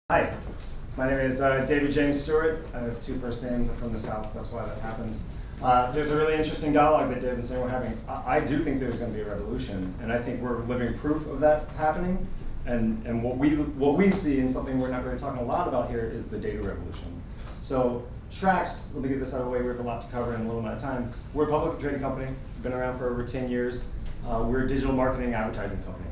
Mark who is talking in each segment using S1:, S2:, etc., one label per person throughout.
S1: Hi, my name is David James Stewart. I have two first names. I'm from the South, that's why that happens. There's a really interesting dialogue that David and Sam were having. I do think there's going to be a revolution, and I think we're living proof of that happening. And what we see, and something we're not really talking a lot about here, is the data revolution. So SRAX, let me get this out of the way, we have a lot to cover in a little amount of time. We're a publicly traded company, been around for over 10 years. We're a digital marketing advertising company.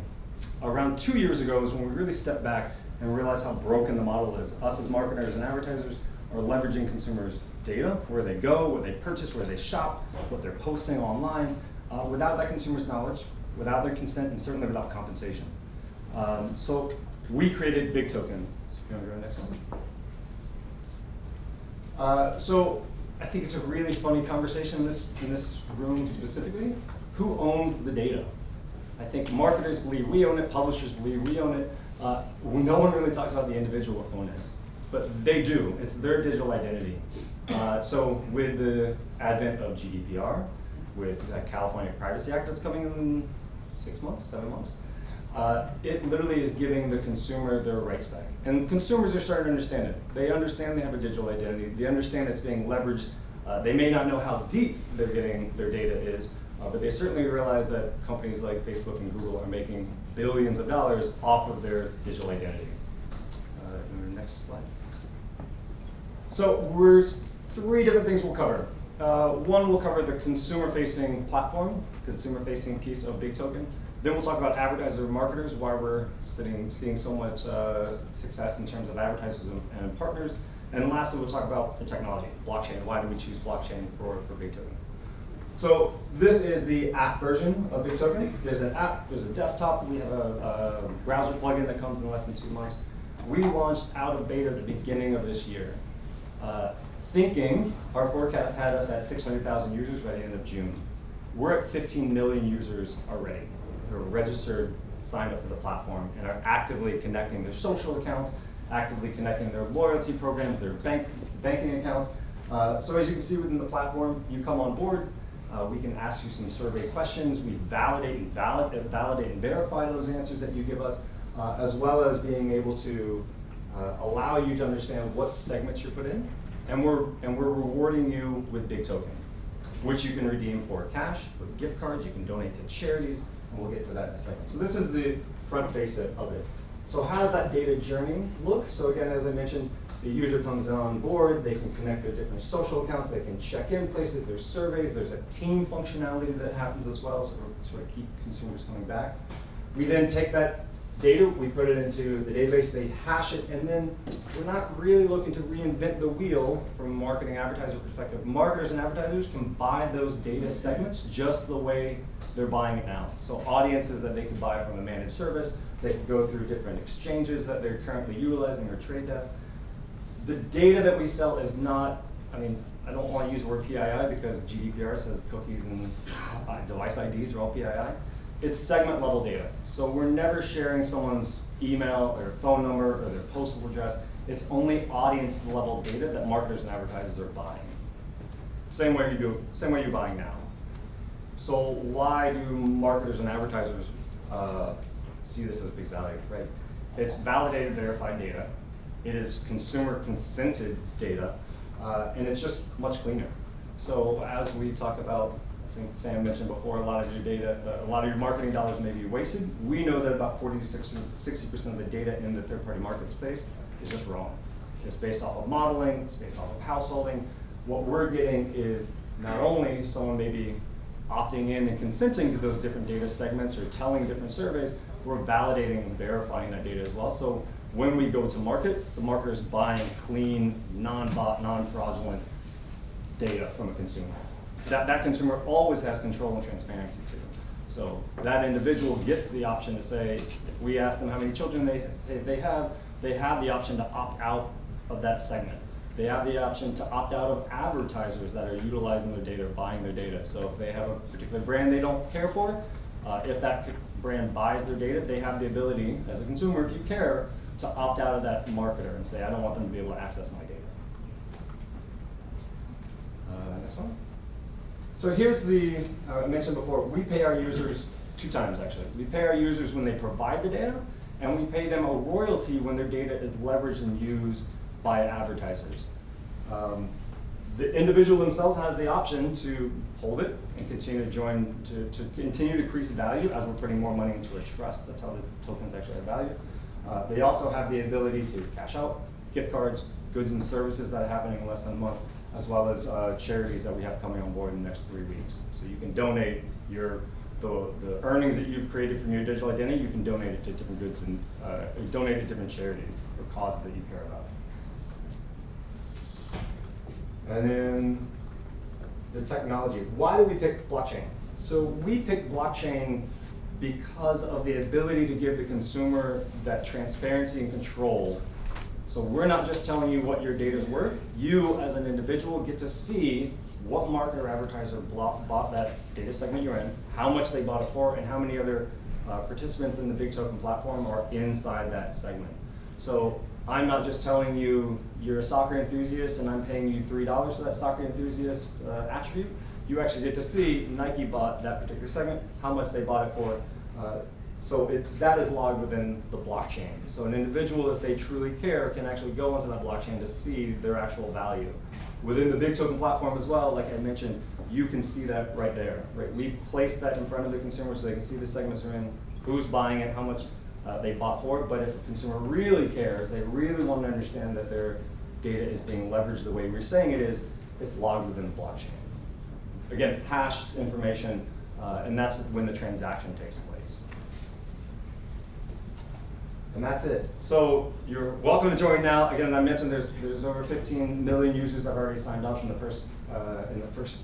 S1: Around 2 years ago is when we really stepped back and realize how broken the model is. Us as marketers and advertisers are leveraging consumers' data, where they go, what they purchase, where they shop, what they're posting online, without that consumer's knowledge, without their consent, and certainly without compensation. So we created Big Token. You want to go to the next one? So I think it's a really funny conversation in this room specifically. Who owns the data? I think marketers believe we own it, publishers believe we own it. No one really talks about the individual owning it, but they do. It's their digital identity. So with the advent of GDPR, with the California Privacy Act that's coming in 6 months, 7 months, it literally is giving the consumer their rights back. And consumers are starting to understand it. They understand they have a digital identity. They understand it's being leveraged. They may not know how deep they're getting their data is, but they certainly realize that companies like Facebook and Google are making billions of dollars off of their digital identity. Next slide. So there's three different things we'll cover. One, we'll cover the consumer-facing platform, consumer-facing piece of Big Token. Then we'll talk about advertisers and marketers, why we're seeing so much success in terms of advertisers and partners. And lastly, we'll talk about the technology, blockchain. Why did we choose blockchain for Big Token? So this is the app version of Big Token. There's an app, there's a desktop. We have a browser plugin that comes in less than 2 months. We launched out of beta at the beginning of this year. Thinking our forecast had us at 600,000 users by the end of June. We're at 15 million users already who are registered, signed up for the platform, and are actively connecting their social accounts, actively connecting their loyalty programs, their banking accounts. So as you can see within the platform, you come on board. We can ask you some survey questions. We validate and verify those answers that you give us, as well as being able to allow you to understand what segments you're put in. And we're rewarding you with Big Token, which you can redeem for cash, for gift cards. You can donate to charities, and we'll get to that in a second. So this is the front face of it. So how does that data journey look? So again, as I mentioned, the user comes on board, they can connect their different social accounts, they can check in places, there's surveys, there's a team functionality that happens as well, so we sort of keep consumers coming back. We then take that data, we put it into the database, they hash it, and then we're not really looking to reinvent the wheel from a marketing advertiser perspective. Marketers and advertisers can buy those data segments just the way they're buying it now. So audiences that they can buy from a managed service, they can go through different exchanges that they're currently utilizing or trade desks. The data that we sell is not, I don't want to use the word PII because GDPR says cookies and device IDs are all PII. It's segment level data. So we're never sharing someone's email or phone number or their postal address. It's only audience level data that marketers and advertisers are buying. Same way you're buying now. So why do marketers and advertisers see this as big value, right? It's validated, verified data. It is consumer consented data, and it's just much cleaner. So as we talk about, I think Sam mentioned before, a lot of your data, a lot of your marketing dollars may be wasted. We know that about 40 to 60% of the data in the third-party market space is just wrong. It's based off of modeling, it's based off of householding. What we're getting is not only someone maybe opting in and consenting to those different data segments or telling different surveys, we're validating and verifying that data as well. So when we go to market, the marketer is buying clean, non-bot, non-fraudulent data from a consumer. That consumer always has control and transparency too. So that individual gets the option to say, if we ask them how many children they have the option to opt out of that segment. They have the option to opt out of advertisers that are utilizing their data, buying their data. So if they have a particular brand they don't care for, if that brand buys their data, they have the ability, as a consumer, if you care, to opt out of that marketer and say, I don't want them to be able to access my data. Next one. So here's I mentioned before, we pay our users 2 times actually. We pay our users when they provide the data, and we pay them a royalty when their data is leveraged and used by advertisers. The individual themselves has the option to hold it and continue to continue to increase the value as we're putting more money into a trust. That's how the tokens actually have value. They also have the ability to cash out gift cards, goods and services that are happening in less than a month, as well as charities that we have coming on board in the next 3 weeks. So you can donate the earnings that you've created from your digital identity, you can donate it to different goods and donate it to different charities or causes that you care about. And then the technology. Why did we pick blockchain? So we picked blockchain because of the ability to give the consumer that transparency and control. So we're not just telling you what your data is worth. You, as an individual, get to see what market or advertiser bought that data segment you're in, how much they bought it for, and how many other participants in the big token platform are inside that segment. So I'm not just telling you you're a soccer enthusiast and I'm paying you $3 for that soccer enthusiast attribute. You actually get to see Nike bought that particular segment, how much they bought it for. So that is logged within the blockchain. So an individual, if they truly care, can actually go onto that blockchain to see their actual value. Within the big token platform as well, like I mentioned, you can see that right there. Right? We place that in front of the consumer so they can see the segments they're in, who's buying it, how much they bought for it. But if a consumer really cares, they really want to understand that their data is being leveraged the way we're saying it is, it's logged within the blockchain. Again, hashed information, and that's when the transaction takes place. And that's it. So you're welcome to join now. Again, I mentioned there's over 15 million users that have already signed up in the first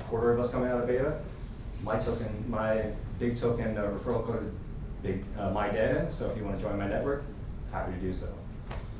S1: quarter of us coming out of beta. My big token referral code is my data. So if you want to join my network, happy to do so.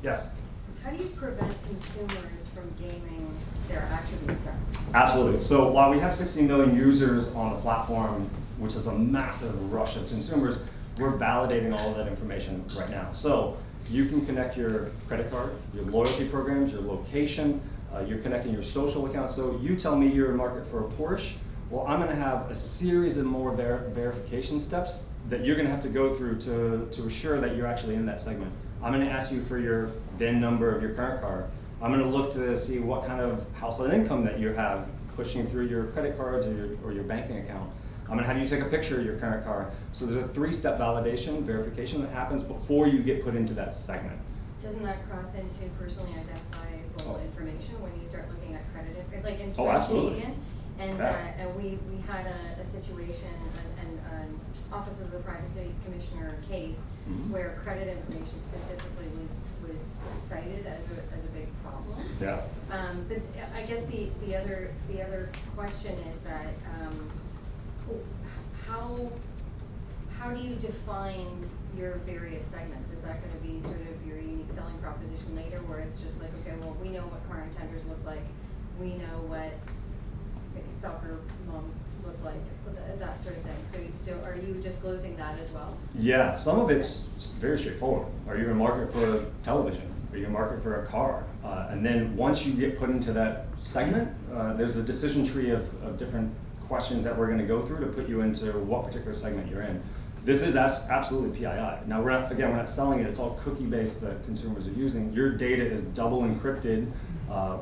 S1: Yes.
S2: How do you prevent consumers from gaming their attribute sets?
S1: Absolutely. So while we have 16 million users on the platform, which is a massive rush of consumers, we're validating all of that information right now. So you can connect your credit card, your loyalty programs, your location, you're connecting your social accounts. So you tell me you're in market for a Porsche, well, I'm gonna have a series of more verification steps that you're gonna have to go through to assure that you're actually in that segment. I'm gonna ask you for your VIN number of your current car. I'm gonna look to see what kind of household income that you have pushing through your credit cards or your banking account. I'm gonna have you take a picture of your current car. So there's a 3-step validation, verification that happens before you get put into that segment.
S2: Doesn't that cross into personally identifiable information when you start looking at credit, like in
S1: absolutely.
S2: Canadian? And,
S1: Yeah.
S2: and we had a situation, an Office of the Privacy Commissioner case, where credit information specifically was cited as a big problem.
S1: Yeah.
S2: But I guess the other question is that how do you define your various segments? Is that going to be sort of your unique selling proposition later, where it's just like, okay, well, we know what car intenders look like, we know what maybe soccer moms look like, that sort of thing. So are you disclosing that as well?
S1: Yeah, some of it's very straightforward. Are you in market for television? Are you in market for a car? And then once you get put into that segment, there's a decision tree of different questions that we're going to go through to put you into what particular segment you're in. This is absolutely PII. Now, we're not selling it. It's all cookie-based that consumers are using. Your data is double encrypted,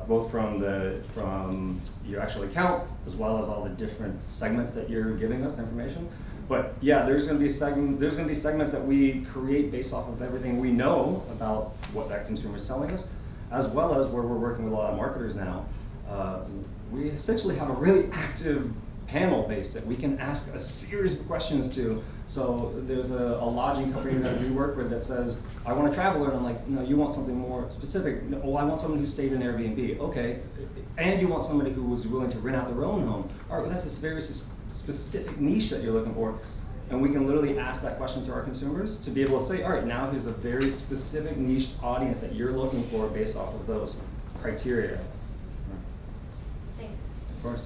S1: both from your actual account as well as all the different segments that you're giving us information. But yeah, there's going to be segments that we create based off of everything we know about what that consumer is telling us, as well as where we're working with a lot of marketers now. We essentially have a really active panel base that we can ask a series of questions to. So there's a lodging company that we work with that says, I want a traveler, and I'm like, no, you want something more specific. Oh, I want someone who stayed in Airbnb. Okay, and you want somebody who was willing to rent out their own home. All right, well, that's a very specific niche that you're looking for. And we can literally ask that question to our consumers to be able to say, all right, now here's a very specific niche audience that you're looking for based off of those criteria.
S2: Thanks.
S1: Of course.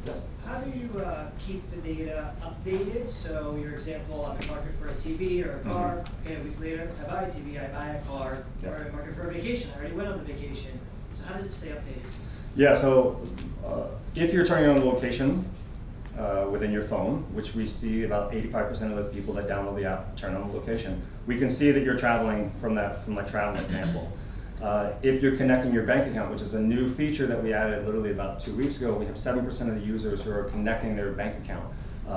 S1: Yes.
S3: How do you keep the data updated? So your example, I'm in market for a TV or a car. Okay, a week later, I buy a TV, I buy a car, or I'm in market for a vacation. I already went on the vacation. So how does it stay updated?
S1: Yeah, so if you're turning on the location, within your phone, which we see about 85% of the people that download the app turn on the location. We can see that you're traveling from that travel example. If you're connecting your bank account, which is a new feature that we added literally about 2 weeks ago, we have 7% of the users who are connecting their bank account.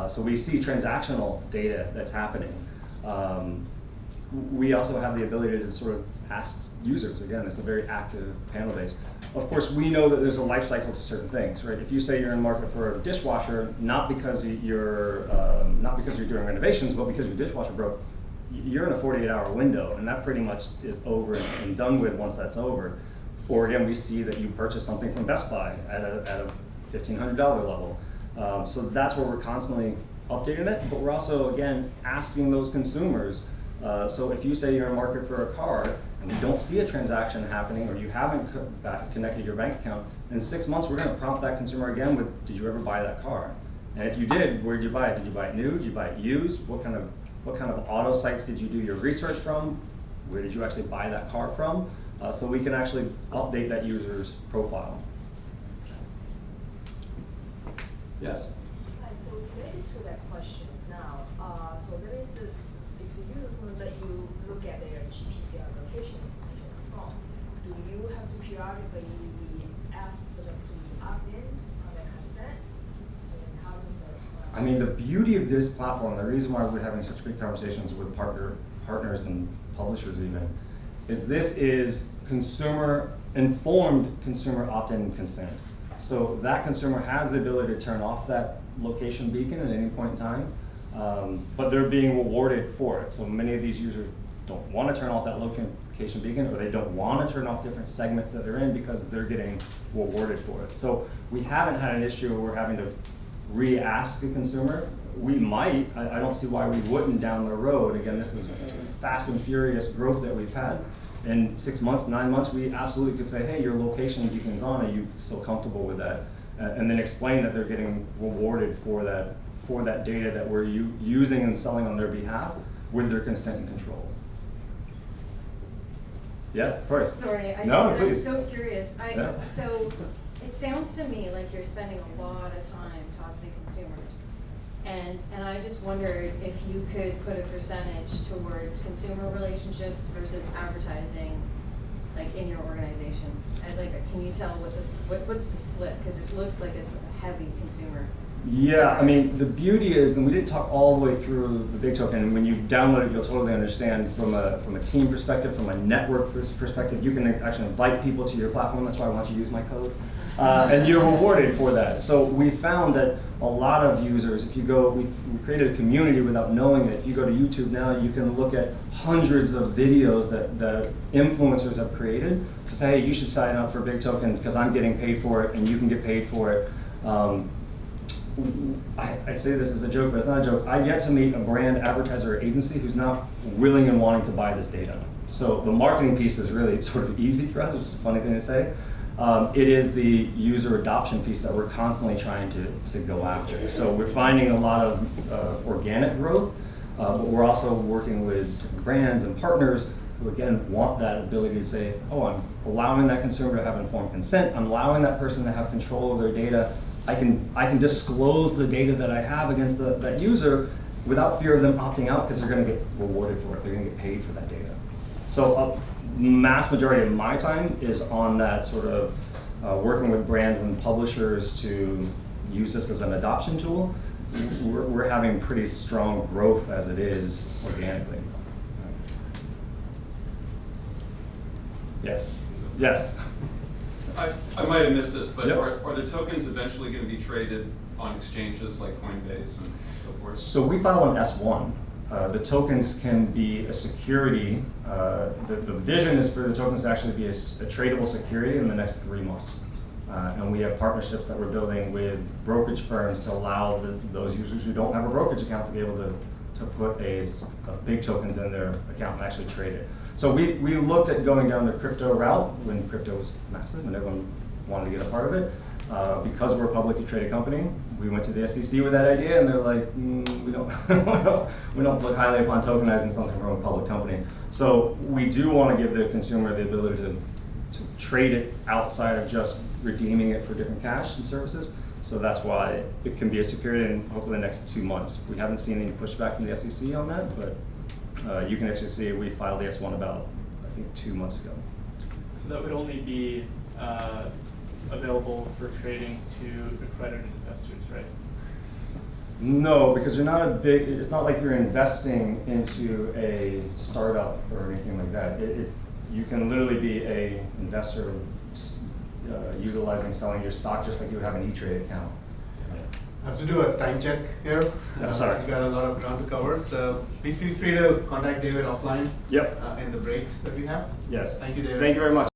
S1: So we see transactional data that's happening. We also have the ability to sort of ask users. Again, it's a very active panel base. Of course, we know that there's a life cycle to certain things, right? If you say you're in market for a dishwasher, not because you're doing renovations, but because your dishwasher broke, you're in a 48-hour window, and that pretty much is over and done with once that's over. Or again, we see that you purchase something from Best Buy at a $1,500 level. So that's where we're constantly updating it, but we're also, again, asking those consumers. So if you say you're in market for a car and we don't see a transaction happening, or you haven't connected your bank account, in 6 months we're going to prompt that consumer again with, did you ever buy that car? And if you did, where did you buy it? Did you buy it new? Did you buy it used? What kind of auto sites did you do your research from? Where did you actually buy that car from? So we can actually update that user's profile. Yes?
S4: Hi, so related to that question now, so there is the, if the users know that you look at their GPR location information on the phone, do you have to periodically ask for them to opt in on their consent? And how does that?
S1: I mean, the beauty of this platform, the reason why we're having such big conversations with partners and publishers even, is this is informed consumer opt-in consent. So that consumer has the ability to turn off that location beacon at any point in time, but they're being rewarded for it. So many of these users don't want to turn off that location beacon, or they don't want to turn off different segments that they're in because they're getting rewarded for it. So we haven't had an issue where we're having to re-ask a consumer. We might, I don't see why we wouldn't down the road. Again, this is fast and furious growth that we've had. In 6 months, 9 months, we absolutely could say, hey, your location beacon's on, are you so comfortable with that? And then explain that they're getting rewarded for that data that we're using and selling on their behalf with their consent and control. Yeah, of course.
S2: Sorry,
S1: I'm
S2: so curious.
S1: Yeah.
S2: So it sounds to me like you're spending a lot of time talking to consumers. And I just wondered if you could put a percentage towards consumer relationships versus advertising, like in your organization. Can you tell what's the split? Because it looks like it's a heavy consumer.
S1: Yeah, I mean, the beauty is, and we didn't talk all the way through the Big Token, and when you download it, you'll totally understand from a team perspective, from a network perspective, you can actually invite people to your platform. That's why I want you to use my code. And you're rewarded for that. So we found that a lot of users, if you go, we created a community without knowing it. If you go to YouTube now, you can look at hundreds of videos that influencers have created to say, hey, you should sign up for Big Token because I'm getting paid for it and you can get paid for it. I'd say this is a joke, but it's not a joke. I've yet to meet a brand advertiser or agency who's not willing and wanting to buy this data. So the marketing piece is really sort of easy for us, which is a funny thing to say. It is the user adoption piece that we're constantly trying to go after. So we're finding a lot of organic growth, but we're also working with different brands and partners who, again, want that ability to say, oh, I'm allowing that consumer to have informed consent. I'm allowing that person to have control of their data. I can disclose the data that I have against that user without fear of them opting out because they're going to get rewarded for it. They're going to get paid for that data. So a mass majority of my time is on that sort of working with brands and publishers to use this as an adoption tool. We're having pretty strong growth as it is organically. Yes. Yes.
S5: I might have missed this, but
S1: Yep.
S5: are the tokens eventually going to be traded on exchanges like Coinbase and so forth?
S1: So we file an S1. The tokens can be a security. The vision is for the tokens to actually be a tradable security in the next 3 months. And we have partnerships that we're building with brokerage firms to allow those users who don't have a brokerage account to be able to put a big tokens in their account and actually trade it. So we looked at going down the crypto route when crypto was massive and everyone wanted to get a part of it. Because we're a publicly traded company, we went to the SEC with that idea, and they're like, we don't look highly upon tokenizing something from a public company. So we do want to give the consumer the ability to trade it outside of just redeeming it for different cash and services. So that's why it can be a security in hopefully the next 2 months. We haven't seen any pushback from the SEC on that, but you can actually see we filed the S1 about, I think, 2 months ago.
S6: So that would only be available for trading to accredited investors, right?
S1: No, because you're not it's not like you're investing into a startup or anything like that. You can literally be a investor utilizing, selling your stock just like you would have an E-Trade account.
S7: I have to do a time check here.
S1: Sorry.
S7: We've got a lot of ground to cover, so please feel free to contact David offline.
S1: Yep.
S7: In the breaks that we have.
S1: Yes.
S7: Thank you, David.
S1: Thank you very much.